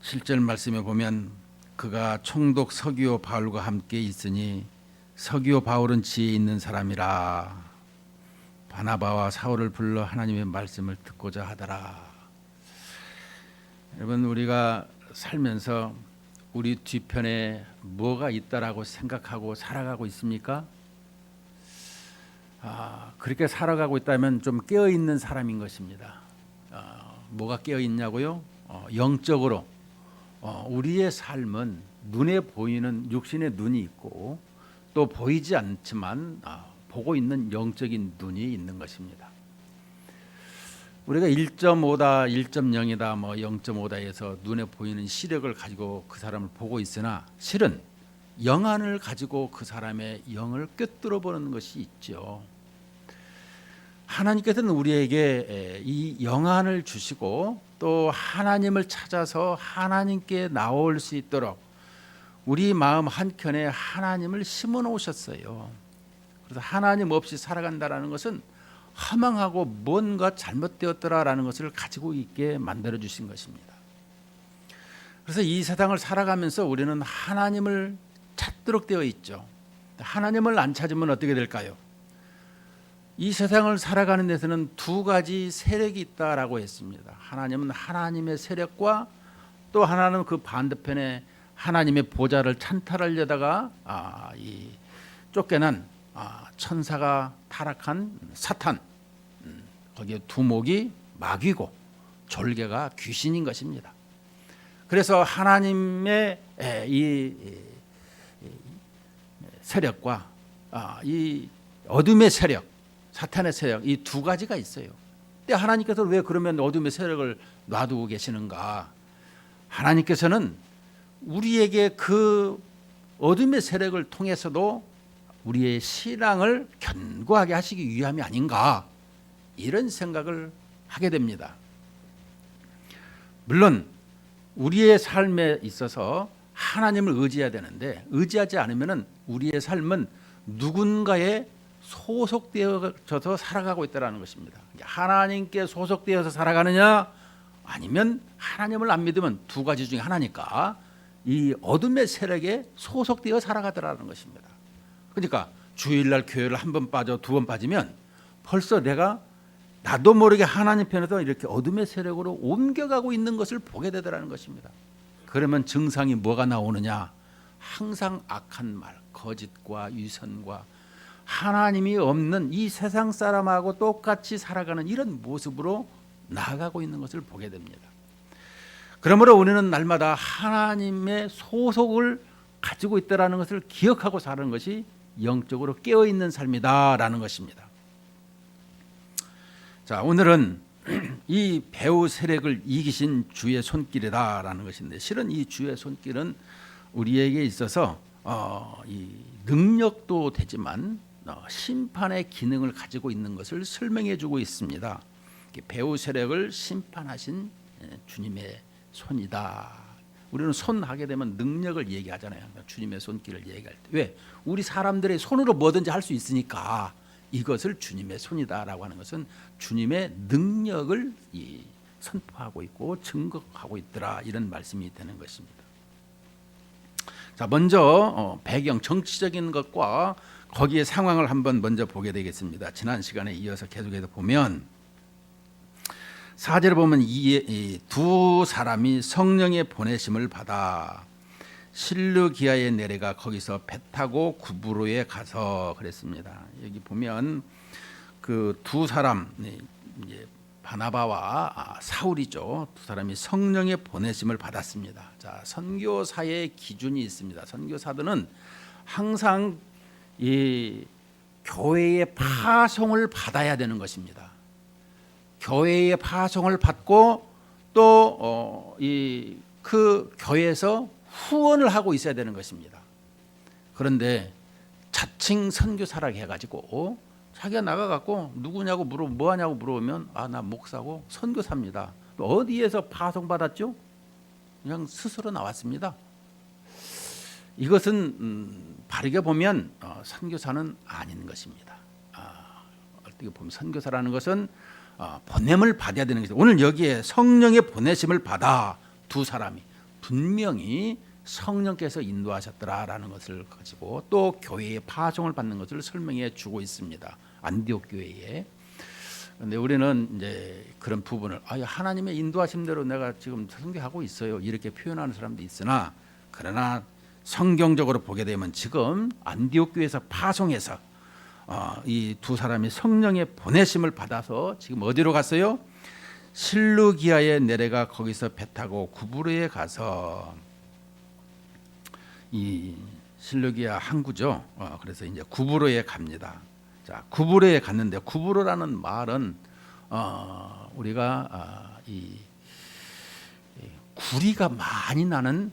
실절 말씀에 보면 그가 총독 서기오 바울과 함께 있으니 서기오 바울은 지혜 있는 사람이라 바나바와 사울을 불러 하나님의 말씀을 듣고자 하더라. 여러분, 우리가 살면서 우리 뒤편에 뭐가 있다라고 생각하고 살아가고 있습니까? 그렇게 살아가고 있다면 좀 깨어있는 사람인 것입니다. 뭐가 깨어있냐고요? 영적으로 우리의 삶은 눈에 보이는 육신의 눈이 있고 또 보이지 않지만 보고 있는 영적인 눈이 있는 것입니다. 우리가 1.5다, 1.0이다, 0.5다에서 눈에 보이는 시력을 가지고 그 사람을 보고 있으나 실은 영안을 가지고 그 사람의 영을 꿰뚫어 보는 것이 있죠. 하나님께서는 우리에게 이 영안을 주시고 또 하나님을 찾아서 하나님께 나올 수 있도록 우리 마음 한켠에 하나님을 심어 놓으셨어요. 그래서 하나님 없이 살아간다라는 것은 허망하고 뭔가 잘못되었더라라는 것을 가지고 있게 만들어 주신 것입니다. 그래서 이 세상을 살아가면서 우리는 하나님을 찾도록 되어 있죠. 하나님을 안 찾으면 어떻게 될까요? 이 세상을 살아가는 데서는 두 가지 세력이 있다라고 했습니다. 하나님은 하나님의 세력과 또 하나는 그 반대편에 하나님의 보좌를 찬탈하려다가 이 쫓겨난 천사가 타락한 사탄, 거기에 두목이 마귀고 졸개가 귀신인 것입니다. 그래서 하나님의 이 세력과 이 어둠의 세력, 사탄의 세력, 이 두 가지가 있어요. 근데 하나님께서 왜 그러면 어둠의 세력을 놔두고 계시는가? 하나님께서는 우리에게 그 어둠의 세력을 통해서도 우리의 신앙을 견고하게 하시기 위함이 아닌가, 이런 생각을 하게 됩니다. 물론 우리의 삶에 있어서 하나님을 의지해야 되는데 의지하지 않으면 우리의 삶은 누군가에 소속되어서 살아가고 있다는 것입니다. 하나님께 소속되어서 살아가느냐 아니면 하나님을 안 믿으면 두 가지 중에 하나니까 이 어둠의 세력에 소속되어 살아가더라는 것입니다. 그러니까 주일날 교회를 한 번 빠져 두 번 빠지면 벌써 내가 나도 모르게 하나님 편에서 이렇게 어둠의 세력으로 옮겨가고 있는 것을 보게 되더라는 것입니다. 그러면 증상이 뭐가 나오느냐? 항상 악한 말, 거짓과 위선과 하나님이 없는 이 세상 사람하고 똑같이 살아가는 이런 모습으로 나아가고 있는 것을 보게 됩니다. 그러므로 우리는 날마다 하나님의 소속을 가지고 있다는 것을 기억하고 사는 것이 영적으로 깨어있는 삶이다라는 것입니다. 자, 오늘은 이 배후 세력을 이기신 주의 손길이다라는 것인데, 실은 이 주의 손길은 우리에게 있어서 이 능력도 되지만 심판의 기능을 가지고 있는 것을 설명해 주고 있습니다. 배후 세력을 심판하신 주님의 손이다. 우리는 손 하게 되면 능력을 얘기하잖아요. 주님의 손길을 얘기할 때. 왜? 우리 사람들의 손으로 뭐든지 할 수 있으니까 이것을 주님의 손이다라고 하는 것은 주님의 능력을 선포하고 있고 증거하고 있더라, 이런 말씀이 되는 것입니다. 자, 먼저 배경 정치적인 것과 거기에 상황을 한번 먼저 보게 되겠습니다. 지난 시간에 이어서 계속해서 보면 4절에 보면 이 두 사람이 성령의 보내심을 받아 실루기아에 내려가 거기서 배 타고 구브로에 가서 그랬습니다. 여기 보면 그 두 사람, 바나바와 사울이죠. 두 사람이 성령의 보내심을 받았습니다. 자, 선교사의 기준이 있습니다. 선교사들은 항상 이 교회의 파송을 받아야 되는 것입니다. 교회의 파송을 받고 또 그 교회에서 후원을 하고 있어야 되는 것입니다. 그런데 자칭 선교사라고 해가지고 자기가 나가갖고 누구냐고 뭐하냐고 물어보면 나 목사고 선교사입니다. 어디에서 파송받았죠? 그냥 스스로 나왔습니다. 이것은 바르게 보면 선교사는 아닌 것입니다. 어떻게 보면 선교사라는 것은 보냄을 받아야 되는 것입니다. 오늘 여기에 성령의 보내심을 받아 두 분명히 성령께서 인도하셨더라라는 것을 가지고 또 교회의 파송을 받는 것을 설명해 주고 있습니다. 안디옥 교회에. 그런데 우리는 이제 그런 부분을 하나님의 인도하심대로 내가 지금 선교하고 있어요 이렇게 표현하는 사람도 있으나, 그러나 성경적으로 보게 되면 지금 안디옥 교회에서 파송해서 이 두 사람이 성령의 보내심을 받아서 지금 어디로 갔어요? 실루기아에 내려가 거기서 배 타고 구브로에 가서, 이 실루기아 항구죠. 그래서 이제 구브로에 갑니다. 자, 구브로에 갔는데 구브로라는 말은 우리가 이 구리가 많이 나는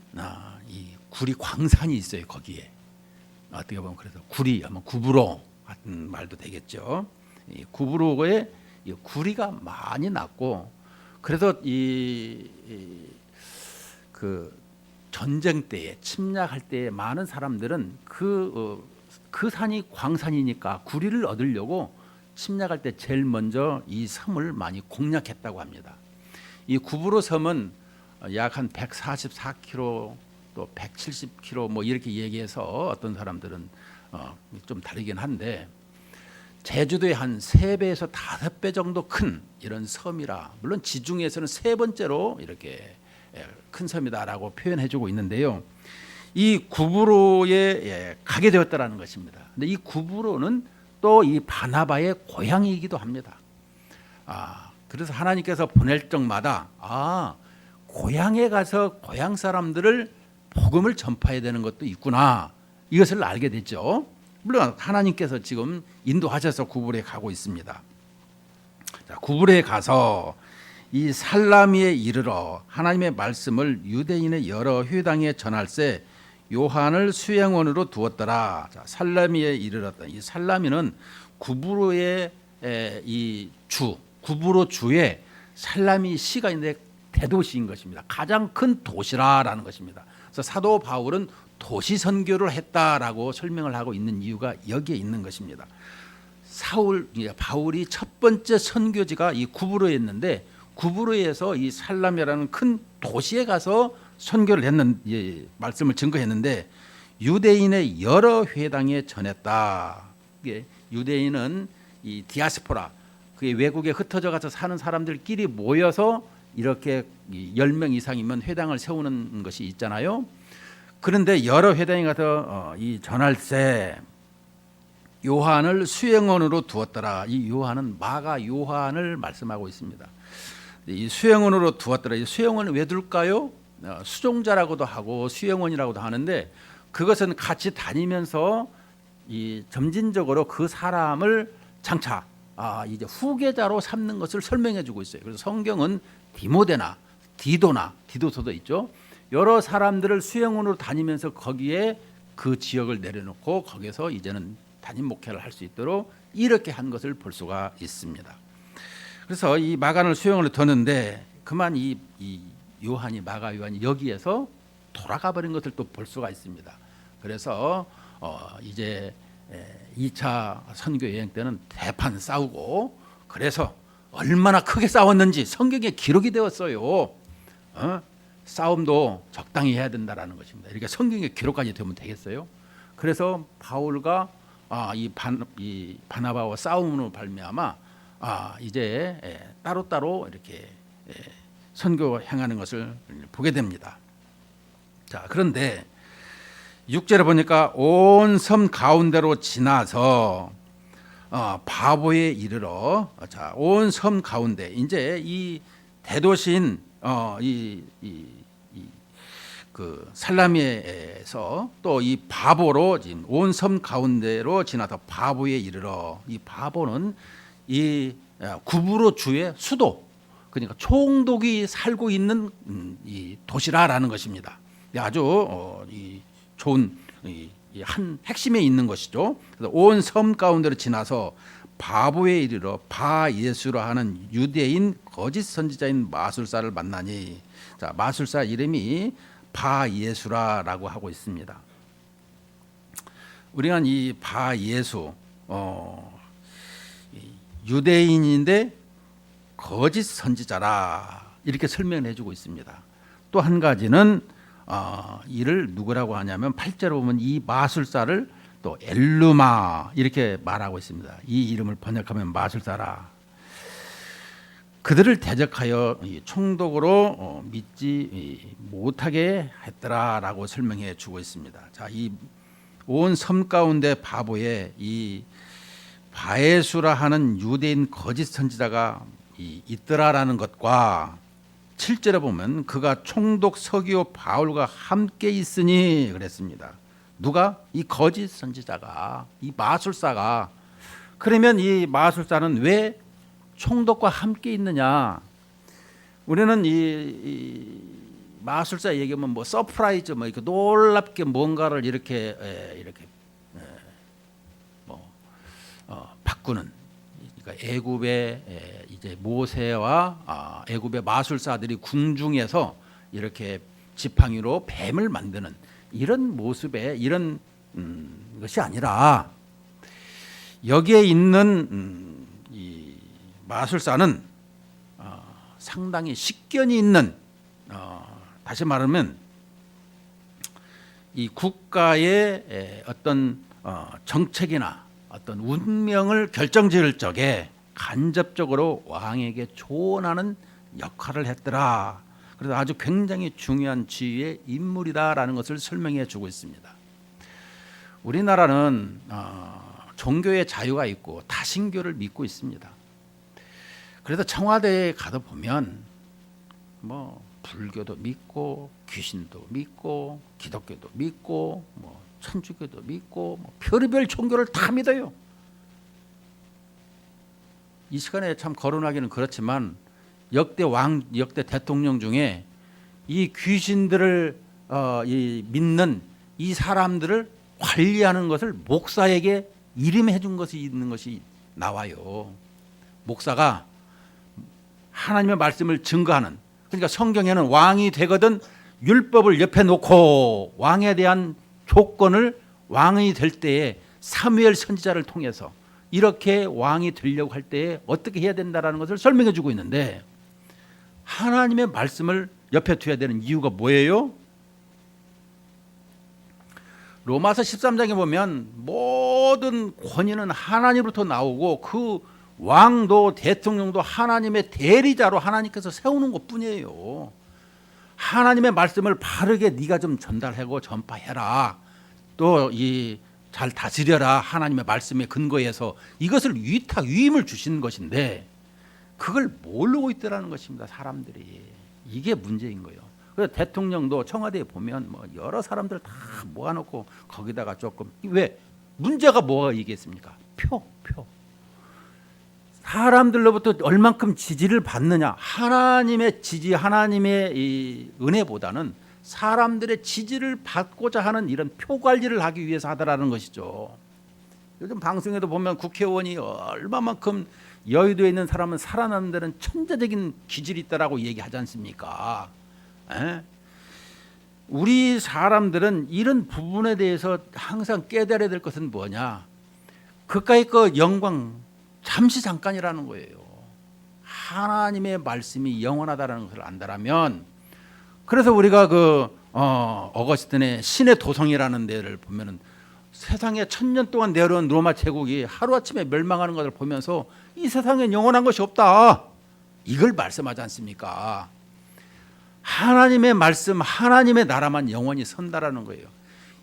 이 구리 광산이 있어요. 거기에 어떻게 보면 그래서 구리 하면 구브로 같은 말도 되겠죠. 이 구브로에 이 구리가 많이 났고, 그래서 그 전쟁 때에 침략할 때에 많은 사람들은 그 산이 광산이니까 구리를 얻으려고 침략할 때 제일 먼저 이 섬을 많이 공략했다고 합니다. 이 구브로 섬은 약 한 144km 또 170km 뭐 이렇게 얘기해서 어떤 사람들은 좀 다르긴 한데, 제주도의 한 3배에서 5배 정도 큰 이런 섬이라, 물론 지중해에서는 3번째로 이렇게 큰 섬이다라고 표현해주고 있는데요. 이 구브로에 가게 되었다라는 것입니다. 근데 이 구브로는 또 이 바나바의 고향이기도 합니다. 그래서 하나님께서 보낼 적마다 고향에 가서 고향 사람들을 복음을 전파해야 되는 것도 있구나, 이것을 알게 됐죠. 물론 하나님께서 지금 인도하셔서 구브로에 가고 있습니다. 자, 구브로에 가서 이 살라미에 이르러 하나님의 말씀을 유대인의 여러 회당에 전할세 요한을 수행원으로 두었더라. 자, 살라미에 이르렀다. 이 살라미는 구브로의 구브로 주에 살라미 시가 있는데 대도시인 것입니다. 가장 큰 도시라라는 것입니다. 그래서 사도 바울은 도시 선교를 했다라고 설명을 하고 있는 이유가 여기에 있는 것입니다. 바울이 첫 번째 선교지가 이 구브로였는데, 구브로에서 이 살라미라는 큰 도시에 가서 선교를 했는 말씀을 증거했는데, 유대인의 여러 회당에 전했다. 유대인은 이 디아스포라, 그 외국에 흩어져 가서 사는 사람들끼리 모여서 이렇게 10명 이상이면 회당을 세우는 것이 있잖아요. 그런데 여러 회당에 가서 이 전할세 요한을 수행원으로 두었더라. 이 요한은 마가 요한을 말씀하고 있습니다. 이 수행원으로 두었더라. 이 수행원을 왜 둘까요? 수종자라고도 하고 수행원이라고도 하는데, 그것은 같이 다니면서 이 점진적으로 그 사람을 장차 이제 후계자로 삼는 것을 설명해주고 있어요. 그래서 성경은 디모데나 디도서도 있죠. 여러 사람들을 수행원으로 다니면서 거기에 그 지역을 내려놓고 거기서 이제는 담임 목회를 할 수 있도록 이렇게 한 것을 볼 수가 있습니다. 그래서 이 마간을 수행원으로 뒀는데, 그만 이 마가 요한이 여기에서 돌아가 버린 것을 또 볼 수가 있습니다. 그래서 이제 2차 선교 여행 때는 대판 싸우고, 그래서 얼마나 크게 싸웠는지 성경에 기록이 되었어요. 싸움도 적당히 해야 된다라는 것입니다. 이렇게 성경에 기록까지 되면 되겠어요? 그래서 바울과 이 바나바와 싸움으로 발미암아 이제 따로따로 이렇게 선교 행하는 것을 보게 됩니다. 자, 그런데 6절에 보니까 온 섬 가운데로 지나서 바보에 이르러, 자, 온 섬 가운데, 이제 이 대도시인 그 살라미에서 또 이 바보로 지금 온 섬 가운데로 지나서 바보에 이르러, 이 바보는 이 구브로 주의 수도, 그러니까 총독이 살고 있는 이 도시라라는 것입니다. 아주 좋은 한 핵심에 있는 것이죠. 그래서 온 섬 가운데로 지나서 바보에 이르러 바 예수라 하는 유대인 거짓 선지자인 마술사를 만나니, 자, 마술사 이름이 바 예수라라고 하고 있습니다. 우리가 이 바 예수 유대인인데 거짓 선지자라 이렇게 설명을 해주고 있습니다. 또 한 가지는 이를 누구라고 하냐면 8절에 보면 이 마술사를 또 엘루마 이렇게 말하고 있습니다. 이 이름을 번역하면 마술사라. 그들을 대적하여 총독으로 믿지 못하게 했더라라고 설명해 주고 있습니다. 자, 이 온 섬 가운데 바보에 이 바에수라 하는 유대인 거짓 선지자가 있더라라는 것과 7절에 보면 그가 총독 서기오 바울과 함께 있으니 그랬습니다. 누가? 이 거짓 선지자가, 이 마술사가. 그러면 이 마술사는 왜 총독과 함께 있느냐? 우리는 이 마술사 얘기하면 뭐 서프라이즈 뭐 이렇게 놀랍게 뭔가를 이렇게 바꾸는, 그러니까 애굽의 이제 모세와 애굽의 마술사들이 궁중에서 이렇게 지팡이로 뱀을 만드는 이런 모습의 이런 것이 아니라 여기에 있는 이 마술사는 상당히 식견이 있는, 다시 말하면 이 국가의 어떤 정책이나 어떤 운명을 결정지을 적에 간접적으로 왕에게 조언하는 역할을 했더라. 그래서 아주 굉장히 중요한 지위의 인물이다라는 것을 설명해 주고 있습니다. 우리나라는 종교의 자유가 있고 다신교를 믿고 있습니다. 그래서 청와대에 가다 보면 뭐 불교도 믿고 귀신도 믿고 기독교도 믿고 뭐 천주교도 믿고 뭐 별의별 종교를 다 믿어요. 이 시간에 참 거론하기는 그렇지만 역대 대통령 중에 이 귀신들을 믿는 이 사람들을 관리하는 것을 목사에게 이름해 준 것이 있는 것이 나와요. 목사가 하나님의 말씀을 증거하는, 그러니까 성경에는 왕이 되거든 율법을 옆에 놓고 왕에 대한 조건을 왕이 될 때에 사무엘 선지자를 통해서 이렇게 왕이 되려고 할 때에 어떻게 해야 된다라는 것을 설명해 주고 있는데, 하나님의 말씀을 옆에 둬야 되는 이유가 뭐예요? 로마서 13장에 보면 모든 권위는 하나님으로부터 나오고 그 왕도 대통령도 하나님의 대리자로 하나님께서 세우는 것뿐이에요. 하나님의 말씀을 바르게 네가 좀 전달하고 전파해라. 또 잘 다스려라. 하나님의 말씀에 근거해서 이것을 위임을 주시는 것인데 그걸 모르고 있더라는 것입니다. 사람들이. 이게 문제인 거예요. 그래서 대통령도 청와대에 보면 뭐 여러 사람들 다 모아놓고 거기다가 조금, 왜? 문제가 뭐가 얘기했습니까? 표. 사람들로부터 얼만큼 지지를 받느냐. 하나님의 지지, 하나님의 이 은혜보다는 사람들의 지지를 받고자 하는 이런 표 관리를 하기 위해서 하더라는 것이죠. 요즘 방송에도 보면 국회의원이 얼마만큼 여의도에 있는 사람은 살아나는 데는 천재적인 기질이 있다라고 얘기하지 않습니까? 우리 사람들은 이런 부분에 대해서 항상 깨달아야 될 것은 뭐냐. 그까이 그 영광 잠시 잠깐이라는 거예요. 하나님의 말씀이 영원하다는 것을 안다라면, 그래서 우리가 어거스틴의 신의 도성이라는 데를 보면은 세상에 1000년 동안 내려온 로마 제국이 하루아침에 멸망하는 것을 보면서 이 세상엔 영원한 것이 없다. 이걸 말씀하지 않습니까? 하나님의 말씀, 하나님의 나라만 영원히 선다라는 거예요.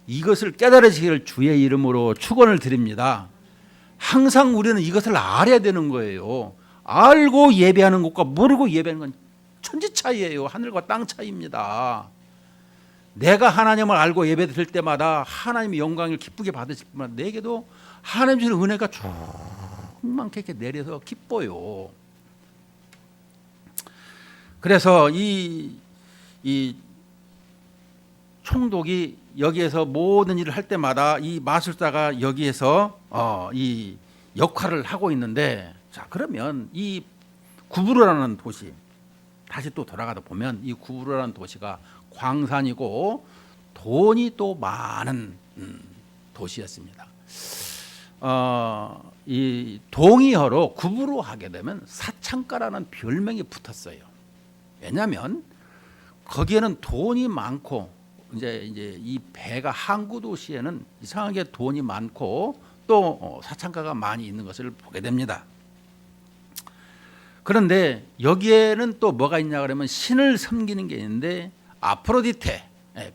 이것을 깨달으시기를 주의 이름으로 축원을 드립니다. 항상 우리는 이것을 알아야 되는 거예요. 알고 예배하는 것과 모르고 예배하는 건 천지 차이예요. 하늘과 땅 차이입니다. 내가 하나님을 알고 예배드릴 때마다 하나님의 영광을 기쁘게 받으실 뿐만 아니라 내게도 하나님 주는 은혜가 충만케 이렇게 내려서 기뻐요. 그래서 이 총독이 여기에서 모든 일을 할 때마다 이 마술사가 여기에서 이 역할을 하고 있는데, 자, 그러면 이 구브로라는 도시, 다시 또 돌아가다 보면 이 구브로라는 도시가 광산이고 돈이 또 많은 도시였습니다. 이 동의어로 구브로 하게 되면 사창가라는 별명이 붙었어요. 왜냐하면 거기에는 돈이 많고 이제 이 배가 항구 도시에는 이상하게 돈이 많고 또 사창가가 많이 있는 것을 보게 됩니다. 그런데 여기에는 또 뭐가 있냐 그러면 신을 섬기는 게 있는데 아프로디테,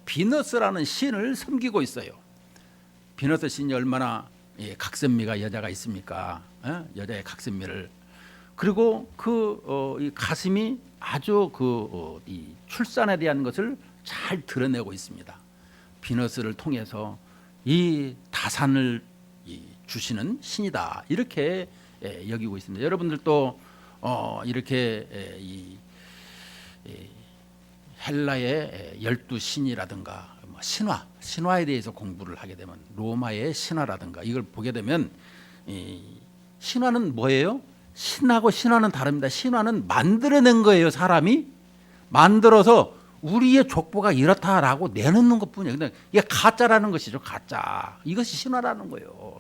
비너스라는 신을 섬기고 있어요. 비너스 신이 얼마나 각선미가 여자가 있습니까? 여자의 각선미를. 그리고 이 가슴이 아주 이 출산에 대한 것을 잘 드러내고 있습니다. 비너스를 통해서 이 다산을 주시는 신이다, 이렇게 여기고 있습니다. 여러분들도 이렇게 이 헬라의 12신이라든가 신화에 대해서 공부를 하게 되면 로마의 신화라든가 이걸 보게 되면 신화는 뭐예요? 신하고 신화는 다릅니다. 신화는 만들어낸 거예요. 사람이 만들어서 우리의 족보가 이렇다라고 내놓는 것뿐이에요. 근데 이게 가짜라는 것이죠. 가짜. 이것이 신화라는 거예요.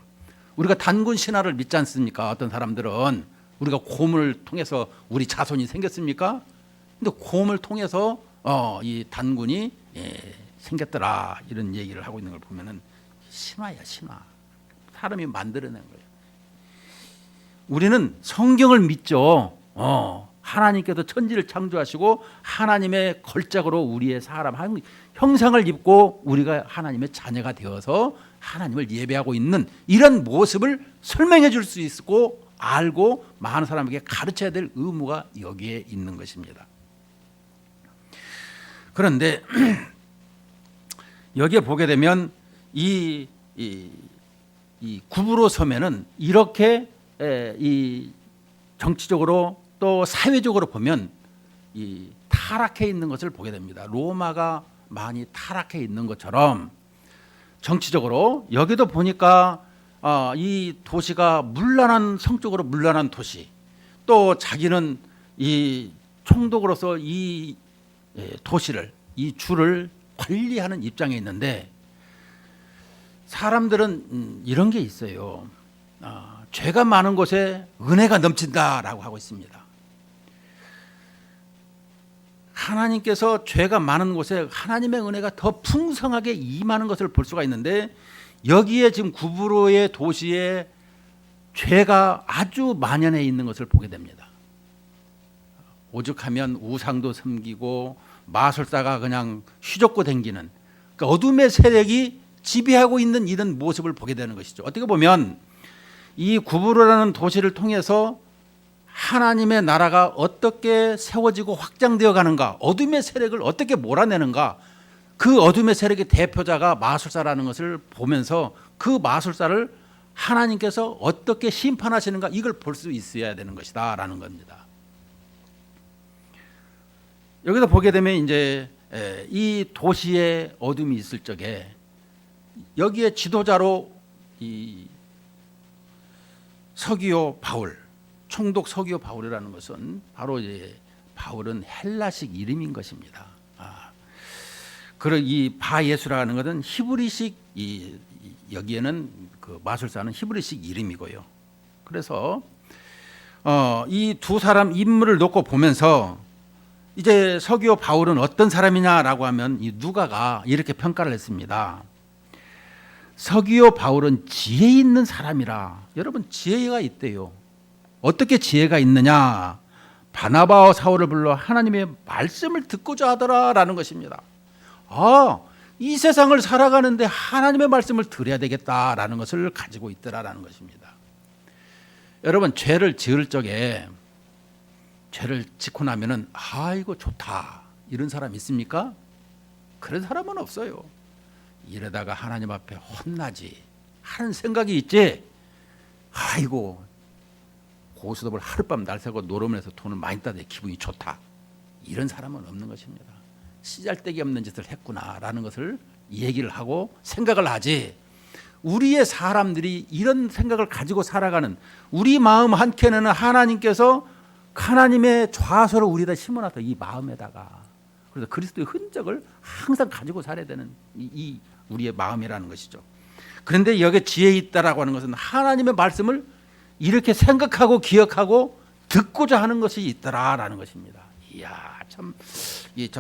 우리가 단군 신화를 믿지 않습니까? 어떤 사람들은 우리가 곰을 통해서 우리 자손이 생겼습니까? 근데 곰을 통해서 이 단군이 생겼더라, 이런 얘기를 하고 있는 걸 보면은 신화야, 신화. 사람이 만들어낸 거예요. 우리는 성경을 믿죠. 하나님께서 천지를 창조하시고 하나님의 걸작으로 우리의 사람 형상을 입고 우리가 하나님의 자녀가 되어서 하나님을 예배하고 있는 이런 모습을 설명해 줄 수 있고 알고 많은 사람에게 가르쳐야 될 의무가 여기에 있는 것입니다. 그런데 여기에 보게 되면 이 구부로 섬에는 이렇게 이 정치적으로 또 사회적으로 보면 이 타락해 있는 것을 보게 됩니다. 로마가 많이 타락해 있는 것처럼 정치적으로 여기도 보니까 이 도시가 성적으로 문란한 도시, 또 자기는 이 총독으로서 이 도시를, 이 주를 관리하는 입장에 있는데 사람들은 이런 게 있어요. 죄가 많은 곳에 은혜가 넘친다라고 하고 있습니다. 하나님께서 죄가 많은 곳에 하나님의 은혜가 더 풍성하게 임하는 것을 볼 수가 있는데 여기에 지금 구브로의 도시에 죄가 아주 만연해 있는 것을 보게 됩니다. 오죽하면 우상도 섬기고 마술사가 그냥 휘젓고 다니는, 그러니까 어둠의 세력이 지배하고 있는 이런 모습을 보게 되는 것이죠. 어떻게 보면 이 구브로라는 도시를 통해서 하나님의 나라가 어떻게 세워지고 확장되어 가는가, 어둠의 세력을 어떻게 몰아내는가, 그 어둠의 세력의 대표자가 마술사라는 것을 보면서 그 마술사를 하나님께서 어떻게 심판하시는가, 이걸 볼 수 있어야 되는 것이다 라는 겁니다. 여기서 보게 되면 이제 이 도시에 어둠이 있을 적에 여기에 지도자로 이 서기오 바울, 총독 서기오 바울이라는 것은 바로 이제 바울은 헬라식 이름인 것입니다. 그리고 이 바예수라는 것은 히브리식, 여기에는 그 마술사는 히브리식 이름이고요. 그래서 이 두 사람 인물을 놓고 보면서 이제 서기오 바울은 어떤 사람이냐라고 하면 이 누가가 이렇게 평가를 했습니다. 서기오 바울은 지혜 있는 사람이라. 여러분, 지혜가 있대요. 어떻게 지혜가 있느냐? 바나바와 사울을 불러 하나님의 말씀을 듣고자 하더라라는 것입니다. 이 세상을 살아가는데 하나님의 말씀을 들어야 되겠다라는 것을 가지고 있더라라는 것입니다. 여러분, 죄를 지을 적에 죄를 짓고 나면은 이거 좋다, 이런 사람 있습니까? 그런 사람은 없어요. 이러다가 하나님 앞에 혼나지 하는 생각이 있지. 아이고, 고스톱을 하룻밤 날 새고 노름을 해서 돈을 많이 따대 기분이 좋다, 이런 사람은 없는 것입니다. 씨잘데기 없는 짓을 했구나라는 것을 얘기를 하고 생각을 하지. 우리의 사람들이 이런 생각을 가지고 살아가는, 우리 마음 한켠에는 하나님께서 하나님의 좌소를 우리에다 심어놨다, 이 마음에다가. 그래서 그리스도의 흔적을 항상 가지고 살아야 되는 이 우리의 마음이라는 것이죠. 그런데 여기에 지혜 있다라고 하는 것은 하나님의 말씀을 이렇게 생각하고 기억하고 듣고자 하는 것이 있더라라는 것입니다. 이야, 참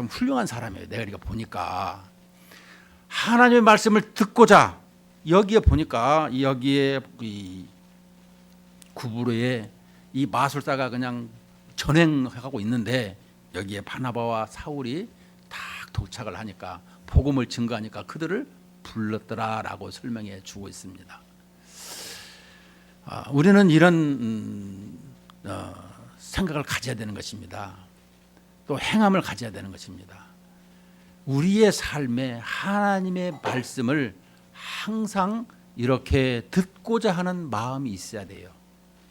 훌륭한 사람이에요. 내가 이렇게 보니까. 하나님의 말씀을 듣고자 여기에 보니까 여기에 이 구부로에 이 마술사가 그냥 전행하고 있는데 여기에 바나바와 사울이 딱 도착을 하니까 복음을 증거하니까 그들을 불렀더라라고 설명해 주고 있습니다. 우리는 이런 생각을 가져야 되는 것입니다. 또 행함을 가져야 되는 것입니다. 우리의 삶에 하나님의 말씀을 항상 이렇게 듣고자 하는 마음이 있어야 돼요.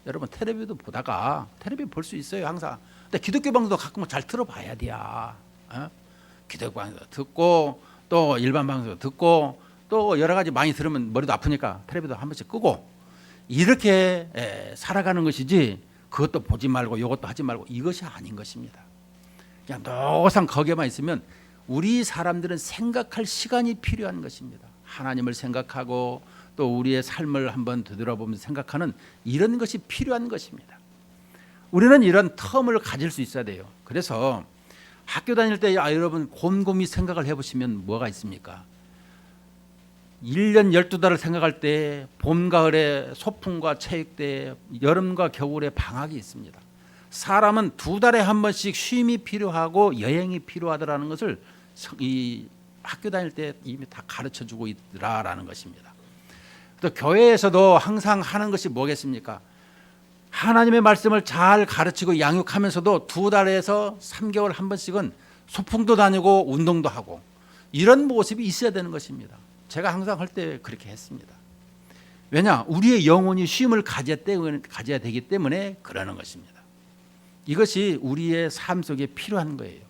여러분 텔레비도 보다가 텔레비 볼 수 있어요 항상. 근데 기독교 방송도 가끔 잘 들어봐야 돼요. 기독교 방송도 듣고 또 일반 방송도 듣고 또 여러 가지 많이 들으면 머리도 아프니까 텔레비도 한 번씩 끄고 이렇게 살아가는 것이지 그것도 보지 말고 이것도 하지 말고 이것이 아닌 것입니다. 그냥 노상 거기에만 있으면 우리 사람들은 생각할 시간이 필요한 것입니다. 하나님을 생각하고 또 우리의 삶을 한번 되돌아보면서 생각하는 이런 것이 필요한 것입니다. 우리는 이런 텀을 가질 수 있어야 돼요. 그래서 학교 다닐 때 여러분 곰곰이 생각을 해보시면 뭐가 있습니까? 1년 12달을 생각할 때 봄, 가을에 소풍과 체육대회, 여름과 겨울에 방학이 있습니다. 사람은 2달에 한 번씩 쉼이 필요하고 여행이 필요하다라는 것을 이 학교 다닐 때 이미 다 가르쳐주고 있더라라는 것입니다. 또 교회에서도 항상 하는 것이 뭐겠습니까? 하나님의 말씀을 잘 가르치고 양육하면서도 2달에서 3개월 한 번씩은 소풍도 다니고 운동도 하고 이런 모습이 있어야 되는 것입니다. 제가 항상 할 때 그렇게 했습니다. 왜냐? 우리의 영혼이 쉼을 가져야 되기 때문에 그러는 것입니다. 이것이 우리의 삶 속에 필요한 거예요.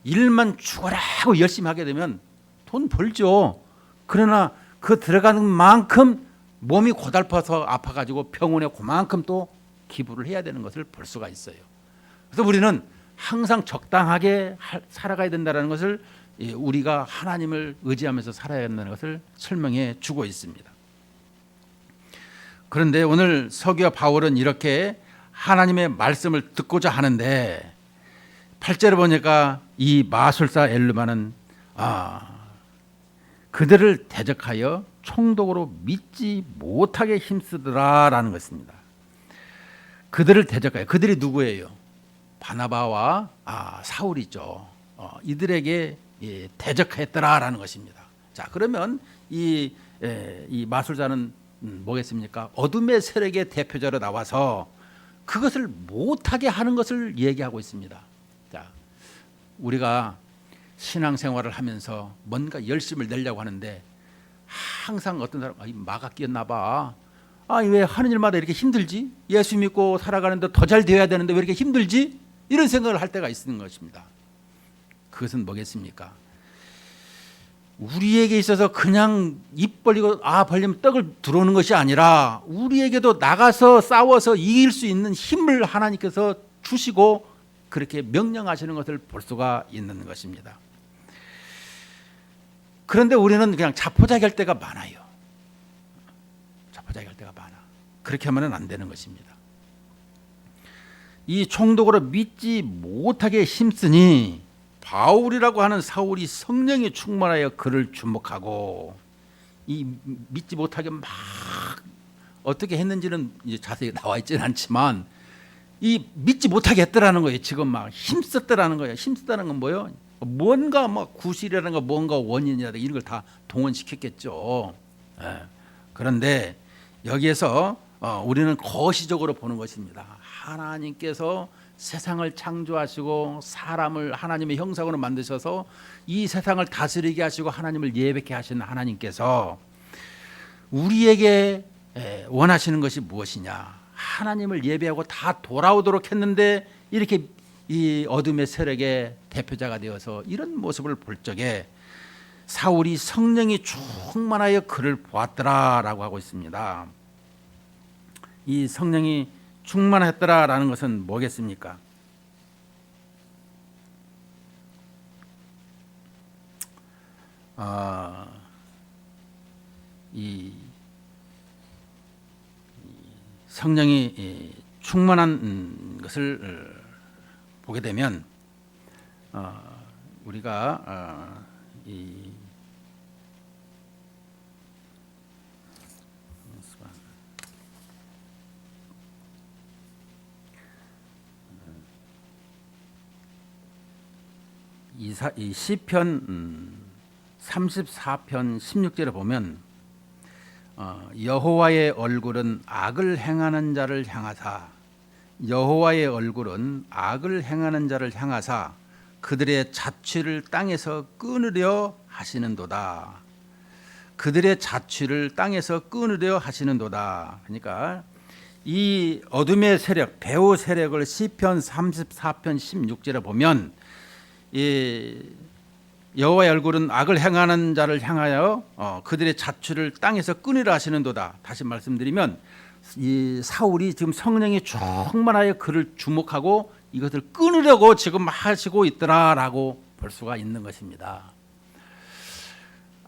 일만 죽어라 하고 열심히 하게 되면 돈 벌죠. 그러나 그 들어가는 만큼 몸이 고달파서 아파가지고 병원에 그만큼 또 기부를 해야 되는 것을 볼 수가 있어요. 그래서 우리는 항상 적당하게 살아가야 된다는 것을 우리가 하나님을 의지하면서 살아야 한다는 것을 설명해 주고 있습니다. 그런데 오늘 서기와 바울은 이렇게 하나님의 말씀을 듣고자 하는데 8절에 보니까 이 마술사 엘르바는 그들을 대적하여 총독으로 믿지 못하게 힘쓰더라라는 것입니다. 그들을 대적하여 그들이 누구예요? 바나바와 사울이죠. 이들에게 대적했더라라는 것입니다. 자, 그러면 이 마술사는 뭐겠습니까? 어둠의 세력의 대표자로 나와서 그것을 못하게 하는 것을 얘기하고 있습니다. 자, 우리가 신앙생활을 하면서 뭔가 열심을 내려고 하는데 항상 어떤 사람 마가 끼었나 봐. 왜 하는 일마다 이렇게 힘들지? 예수 믿고 살아가는데 더 잘 되어야 되는데 왜 이렇게 힘들지? 이런 생각을 할 때가 있는 것입니다. 그것은 뭐겠습니까? 우리에게 있어서 그냥 입 벌리고 벌리면 떡을 들어오는 것이 아니라 우리에게도 나가서 싸워서 이길 수 있는 힘을 하나님께서 주시고 그렇게 명령하시는 것을 볼 수가 있는 것입니다. 그런데 우리는 그냥 자포자기 할 때가 많아요. 자포자기 할 때가 많아. 그렇게 하면 안 되는 것입니다. 이 총독으로 믿지 못하게 힘쓰니 바울이라고 하는 사울이 성령이 충만하여 그를 주목하고 이 믿지 못하게 막 어떻게 했는지는 이제 자세히 나와 있지는 않지만 이 믿지 못하게 했더라는 거예요. 지금 막 힘썼더라는 거예요. 힘썼다는 건 뭐예요? 뭔가 구실이라는 거 뭔가 원인이라든가 이런 걸 다 동원시켰겠죠. 그런데 여기에서 우리는 거시적으로 보는 것입니다. 하나님께서 세상을 창조하시고 사람을 하나님의 형상으로 만드셔서 이 세상을 다스리게 하시고 하나님을 예배케 하신 하나님께서 우리에게 원하시는 것이 무엇이냐? 하나님을 예배하고 다 돌아오도록 했는데 이렇게 이 어둠의 세력의 대표자가 되어서 이런 모습을 볼 적에 사울이 성령이 충만하여 그를 보았더라라고 하고 있습니다. 이 성령이 충만했더라라는 것은 뭐겠습니까? 이 성령이 충만한 것을 보게 되면 우리가 이 시편 34편 16절에 보면 여호와의 얼굴은 악을 행하는 자를 향하사, 여호와의 얼굴은 악을 행하는 자를 향하사 그들의 자취를 땅에서 끊으려 하시는도다. 그들의 자취를 땅에서 끊으려 하시는도다. 그러니까 이 어둠의 세력, 배후 세력을 시편 34편 16절에 보면 이 여호와의 얼굴은 악을 행하는 자를 향하여 그들의 자취를 땅에서 끊으려 하시는도다. 다시 말씀드리면 이 사울이 지금 성령이 충만하여 그를 주목하고 이것을 끊으려고 지금 하시고 있더라라고 볼 수가 있는 것입니다.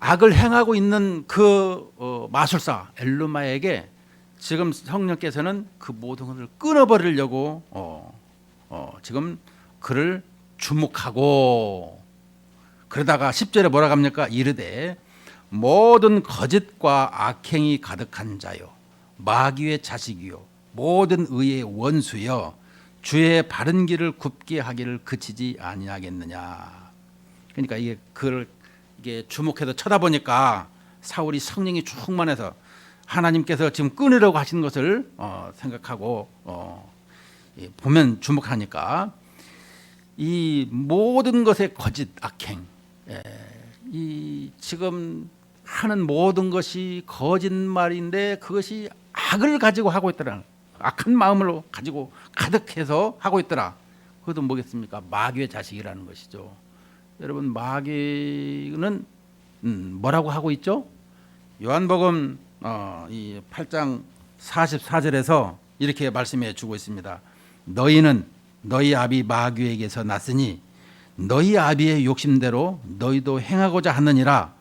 악을 행하고 있는 그 마술사 엘루마에게 지금 성령께서는 그 모든 것을 끊어버리려고 지금 그를 주목하고, 그러다가 10절에 뭐라고 합니까? 이르되 모든 거짓과 악행이 가득한 자요 마귀의 자식이요 모든 의의 원수여 주의 바른 길을 굽게 하기를 그치지 아니하겠느냐. 그러니까 이게 주목해서 쳐다보니까 사울이 성령이 충만해서 하나님께서 지금 끊으려고 하시는 것을 생각하고 보면 주목하니까 이 모든 것의 거짓, 악행, 이 지금 하는 모든 것이 거짓말인데 그것이 악을 가지고 하고 있더라. 악한 마음을 가지고 가득해서 하고 있더라. 그것도 뭐겠습니까? 마귀의 자식이라는 것이죠. 여러분, 마귀는 뭐라고 하고 있죠? 요한복음 이 8장 44절에서 이렇게 말씀해 주고 있습니다. 너희는 너희 아비 마귀에게서 났으니 너희 아비의 욕심대로 너희도 행하고자 하느니라.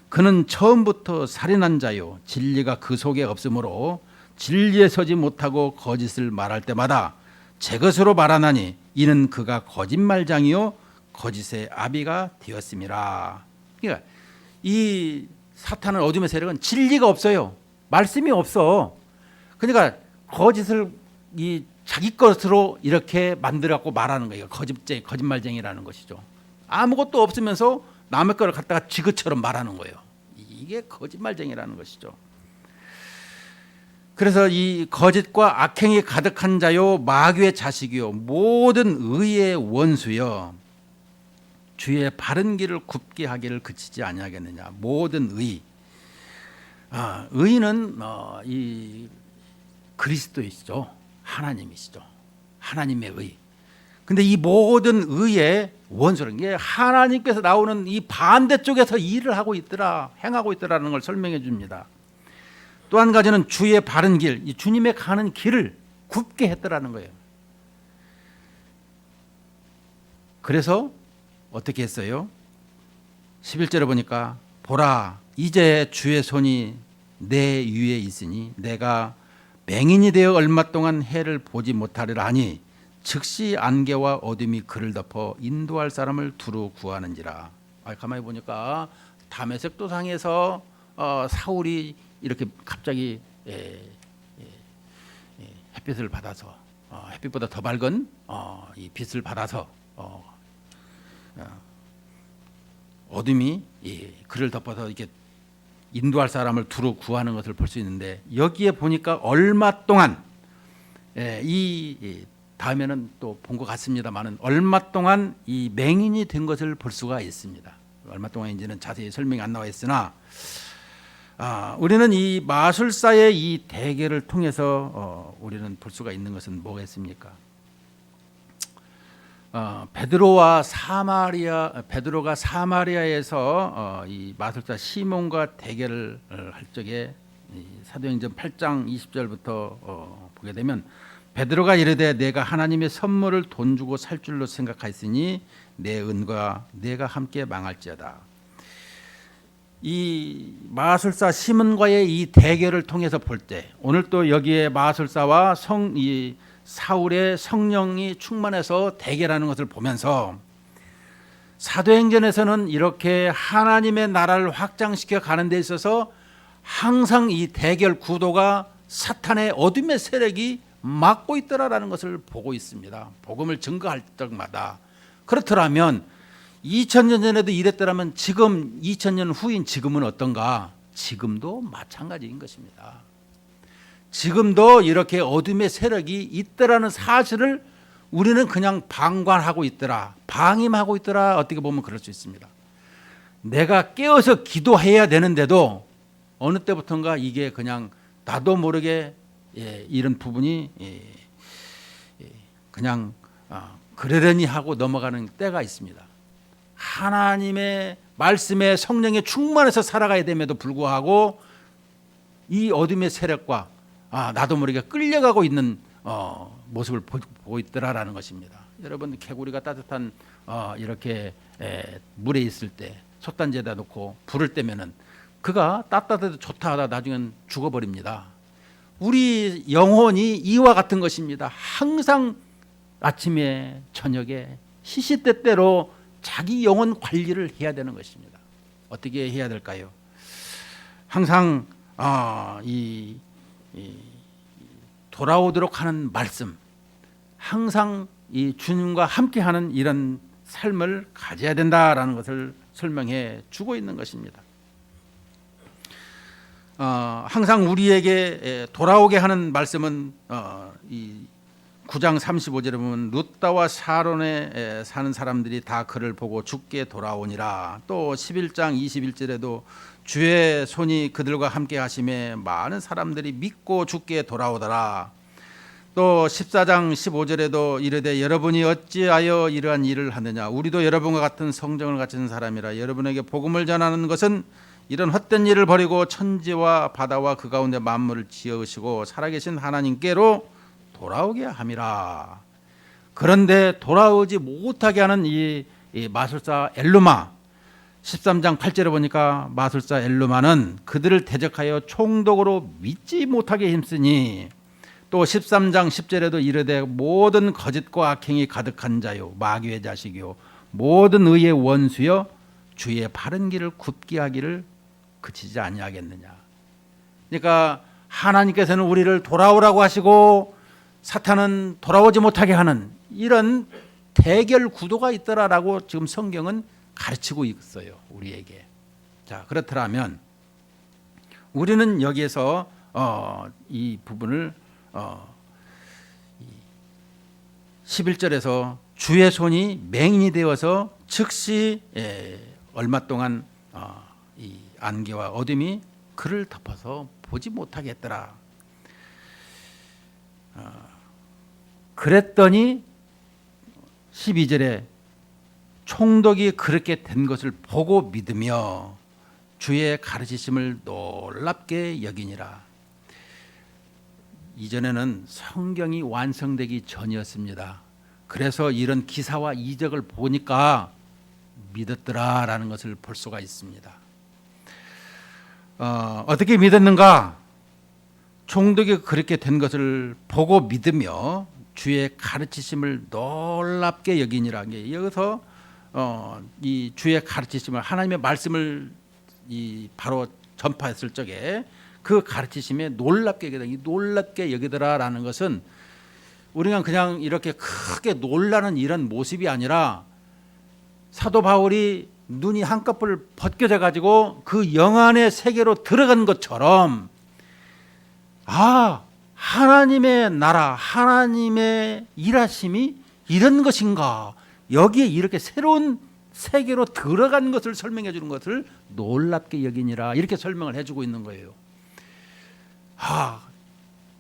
그는 처음부터 살인한 자요 진리가 그 속에 없으므로 진리에 서지 못하고 거짓을 말할 때마다 제 것으로 말하나니 이는 그가 거짓말장이요 거짓의 아비가 되었음이라. 그러니까 이 사탄은 어둠의 세력은 진리가 없어요. 말씀이 없어. 그러니까 거짓을 이 자기 것으로 이렇게 만들어갖고 말하는 거예요. 거짓말쟁이라는 것이죠. 아무것도 없으면서 남의 거를 갖다가 지그처럼 말하는 거예요. 이게 거짓말쟁이라는 것이죠. 그래서 이 거짓과 악행이 가득한 자요 마귀의 자식이요 모든 의의 원수여 주의 바른 길을 굽게 하기를 그치지 아니하겠느냐. 모든 의, 의는 이 그리스도이시죠. 하나님이시죠. 하나님의 의. 근데 이 모든 의의 원수라는 게 하나님께서 나오는 이 반대쪽에서 일을 하고 있더라, 행하고 있더라는 걸 설명해 줍니다. 또 한 가지는 주의 바른 길, 이 주님의 가는 길을 굽게 했더라는 거예요. 그래서 어떻게 했어요? 11절에 보니까 보라 이제 주의 손이 내 위에 있으니 내가 맹인이 되어 얼마 동안 해를 보지 못하리라 하니 즉시 안개와 어둠이 그를 덮어 인도할 사람을 두루 구하는지라. 가만히 보니까 다메섹 도상에서 사울이 이렇게 갑자기 햇빛을 받아서 햇빛보다 더 밝은 이 빛을 받아서 어둠이 그를 덮어서 이렇게 인도할 사람을 두루 구하는 것을 볼 수 있는데 여기에 보니까 얼마 동안 이 다음에는 또 본 것 같습니다만은 얼마 동안 이 맹인이 된 것을 볼 수가 있습니다. 얼마 동안인지는 자세히 설명이 안 나와 있으나 우리는 이 마술사의 이 대결을 통해서 우리는 볼 수가 있는 것은 뭐겠습니까? 베드로가 사마리아에서 이 마술사 시몬과 대결을 할 적에 사도행전 8장 20절부터 보게 되면 베드로가 이르되 내가 하나님의 선물을 돈 주고 살 줄로 생각하였으니 내 은과 내가 함께 망할지어다. 이 마술사 시몬과의 이 대결을 통해서 볼 때 오늘 또 여기에 마술사와 이 사울의 성령이 충만해서 대결하는 것을 보면서 사도행전에서는 이렇게 하나님의 나라를 확장시켜 가는 데 있어서 항상 이 대결 구도가 사탄의 어둠의 세력이 막고 있더라라는 것을 보고 있습니다. 복음을 증거할 때마다. 그렇더라면 2000년 전에도 이랬더라면 지금 2000년 후인 지금은 어떤가? 지금도 마찬가지인 것입니다. 지금도 이렇게 어둠의 세력이 있더라는 사실을 우리는 그냥 방관하고 있더라, 방임하고 있더라, 어떻게 보면 그럴 수 있습니다. 내가 깨어서 기도해야 되는데도 어느 때부턴가 이게 그냥 나도 모르게 이런 부분이 그냥 그러려니 하고 넘어가는 때가 있습니다. 하나님의 말씀에 성령의 충만해서 살아가야 됨에도 불구하고 이 어둠의 세력과 나도 모르게 끌려가고 있는 모습을 보고 있더라라는 것입니다. 여러분, 개구리가 따뜻한 이렇게 물에 있을 때 솥단지에다 놓고 불을 떼면은 그가 따뜻해도 좋다 하다 나중엔 죽어버립니다. 우리 영혼이 이와 같은 것입니다. 항상 아침에 저녁에 시시때때로 자기 영혼 관리를 해야 되는 것입니다. 어떻게 해야 될까요? 항상 돌아오도록 하는 말씀, 항상 이 주님과 함께하는 이런 삶을 가져야 된다라는 것을 설명해 주고 있는 것입니다. 항상 우리에게 돌아오게 하는 말씀은 이 9장 35절에 보면 룻다와 사론에 사는 사람들이 다 그를 보고 죽게 돌아오니라. 또 11장 21절에도 주의 손이 그들과 함께 하심에 많은 사람들이 믿고 죽게 돌아오더라. 또 14장 15절에도 이르되 여러분이 어찌하여 이러한 일을 하느냐, 우리도 여러분과 같은 성정을 갖춘 사람이라. 여러분에게 복음을 전하는 것은 이런 헛된 일을 버리고 천지와 바다와 그 가운데 만물을 지으시고 살아계신 하나님께로 돌아오게 함이라. 그런데 돌아오지 못하게 하는 이 마술사 엘루마, 13장 8절에 보니까 마술사 엘루마는 그들을 대적하여 총독으로 믿지 못하게 힘쓰니, 또 13장 10절에도 이르되 모든 거짓과 악행이 가득한 자요 마귀의 자식이요 모든 의의 원수여 주의 바른 길을 굳게 하기를 그치지 아니하겠느냐. 그러니까 하나님께서는 우리를 돌아오라고 하시고 사탄은 돌아오지 못하게 하는 이런 대결 구도가 있더라라고 지금 성경은 가르치고 있어요, 우리에게. 자, 그렇더라면 우리는 여기에서 이 부분을 11절에서 주의 손이 맹인이 되어서 즉시 얼마 동안 이 안개와 어둠이 그를 덮어서 보지 못하게 했더라. 그랬더니 12절에 총독이 그렇게 된 것을 보고 믿으며 주의 가르치심을 놀랍게 여기니라. 이전에는 성경이 완성되기 전이었습니다. 그래서 이런 기사와 이적을 보니까 믿었더라라는 것을 볼 수가 있습니다. 어떻게 믿었는가? 총독이 그렇게 된 것을 보고 믿으며 주의 가르치심을 놀랍게 여기니라. 여기서 이 주의 가르치심을, 하나님의 말씀을 바로 전파했을 적에 그 가르치심에 놀랍게 여기더라. 놀랍게 여기더라라는 것은 우리가 그냥 이렇게 크게 놀라는 이런 모습이 아니라 사도 바울이 눈이 한꺼풀 벗겨져 가지고 그 영안의 세계로 들어간 것처럼, 하나님의 나라, 하나님의 일하심이 이런 것인가, 여기에 이렇게 새로운 세계로 들어간 것을 설명해 주는 것을 놀랍게 여기니라, 이렇게 설명을 해주고 있는 거예요.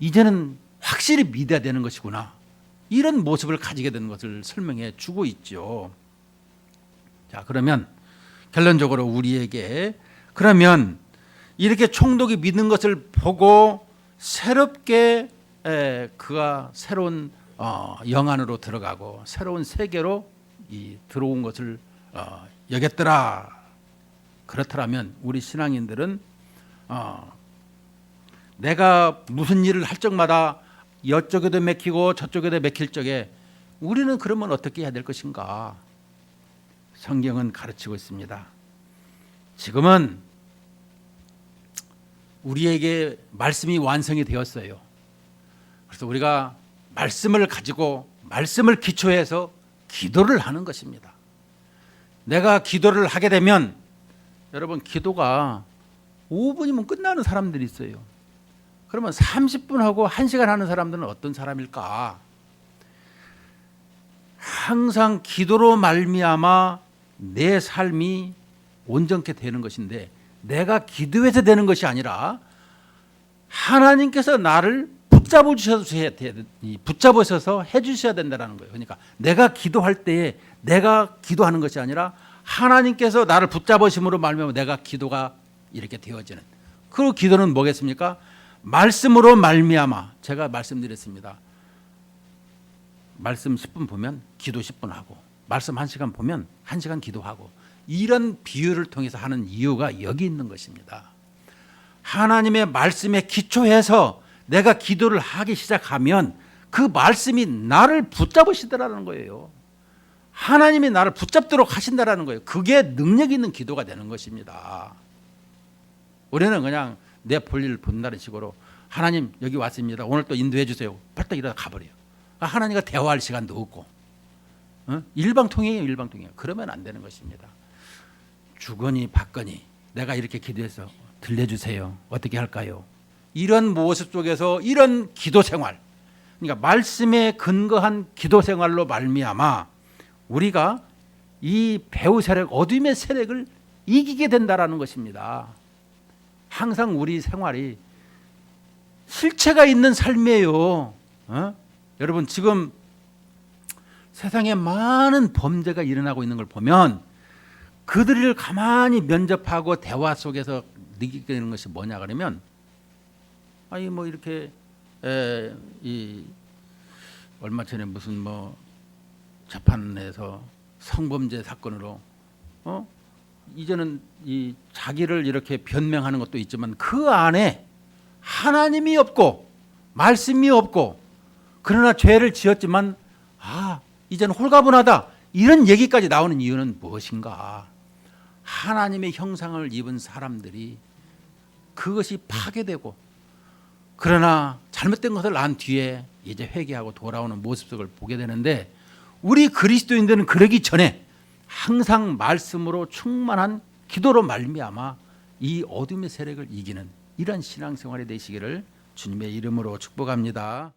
이제는 확실히 믿어야 되는 것이구나, 이런 모습을 가지게 되는 것을 설명해 주고 있죠. 자, 그러면 결론적으로 우리에게, 그러면 이렇게 총독이 믿는 것을 보고 새롭게 그가 새로운 영안으로 들어가고 새로운 세계로 들어온 것을 여겼더라. 그렇더라면 우리 신앙인들은 내가 무슨 일을 할 적마다 이쪽에도 맥히고 저쪽에도 맥힐 적에 우리는 그러면 어떻게 해야 될 것인가? 성경은 가르치고 있습니다. 지금은 우리에게 말씀이 완성이 되었어요. 그래서 우리가 말씀을 가지고 말씀을 기초해서 기도를 하는 것입니다. 내가 기도를 하게 되면 여러분 기도가 5분이면 끝나는 사람들이 있어요. 그러면 30분 하고 1시간 하는 사람들은 어떤 사람일까? 항상 기도로 말미암아 내 삶이 온전케 되는 것인데 내가 기도해서 되는 것이 아니라 하나님께서 나를 붙잡으셔서 해주셔야 된다는 거예요. 그러니까 내가 기도할 때에 내가 기도하는 것이 아니라 하나님께서 나를 붙잡으심으로 말미암아 내가 기도가 이렇게 되어지는. 그 기도는 뭐겠습니까? 말씀으로 말미암아. 제가 말씀드렸습니다. 말씀 10분 보면 기도 10분 하고 말씀 1시간 보면 1시간 기도하고 이런 비유를 통해서 하는 이유가 여기 있는 것입니다. 하나님의 말씀에 기초해서 내가 기도를 하기 시작하면 그 말씀이 나를 붙잡으시더라는 거예요. 하나님이 나를 붙잡도록 하신다라는 거예요. 그게 능력 있는 기도가 되는 것입니다. 우리는 그냥 내 볼일을 본다는 식으로 하나님 여기 왔습니다. 오늘 또 인도해 주세요. 벌떡 일어나 가버려요. 하나님과 대화할 시간도 없고 일방통행이에요. 일방통행. 그러면 안 되는 것입니다. 주거니 받거니 내가 이렇게 기도해서 들려주세요. 어떻게 할까요? 이런 모습 속에서 이런 기도 생활, 그러니까 말씀에 근거한 기도 생활로 말미암아 우리가 이 배후 세력, 어둠의 세력을 이기게 된다라는 것입니다. 항상 우리 생활이 실체가 있는 삶이에요. 여러분 지금 세상에 많은 범죄가 일어나고 있는 걸 보면 그들을 가만히 면접하고 대화 속에서 느끼게 되는 것이 뭐냐 그러면 아니 뭐 이렇게 이 얼마 전에 무슨 뭐 재판에서 성범죄 사건으로 이제는 이 자기를 이렇게 변명하는 것도 있지만 그 안에 하나님이 없고 말씀이 없고 그러나 죄를 지었지만 이제는 홀가분하다 이런 얘기까지 나오는 이유는 무엇인가? 하나님의 형상을 입은 사람들이 그것이 파괴되고 그러나 잘못된 것을 안 뒤에 이제 회개하고 돌아오는 모습 속을 보게 되는데 우리 그리스도인들은 그러기 전에 항상 말씀으로 충만한 기도로 말미암아 이 어둠의 세력을 이기는 이런 신앙생활이 되시기를 주님의 이름으로 축복합니다.